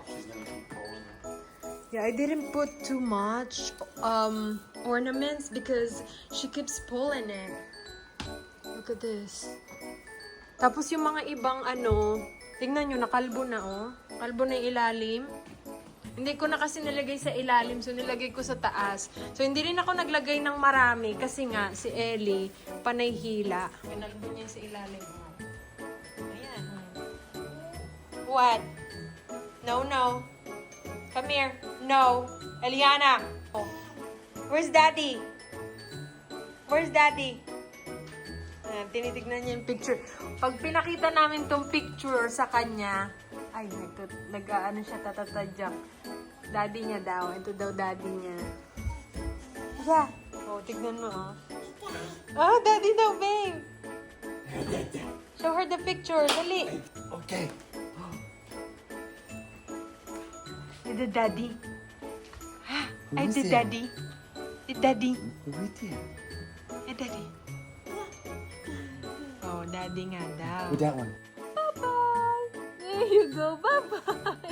She's gonna keep pulling. Yeah, I didn't put too much ornaments because she keeps pulling it. Look at this. Tapos yung mga ibang tingnan nyo, nakalbo na Kalbo na yung ilalim. Hindi ko na kasi nilagay sa ilalim, so nilagay ko sa taas. So hindi rin ako naglagay ng marami kasi nga si Ellie, panay hila. Pinalbo niya sa ilalim. Ayan. What? No, no. Come here. No. Eliana. Oh. Where's Daddy? Where's Daddy? Ayan, tinitignan niya yung picture. Pag pinakita namin tong picture sa kanya, ay, nag-ano siya, tatatadyak. Daddy niya daw. Ito daw daddy niya. Yeah. Oh, tignan mo, Oh, daddy daw, babe. Show her the picture. Dali. Okay. The daddy. Ay, Who's the there? daddy. The daddy. Right there. The daddy. Oh, daddy nga daw. With that one. Bye-bye. There you go. Bye-bye.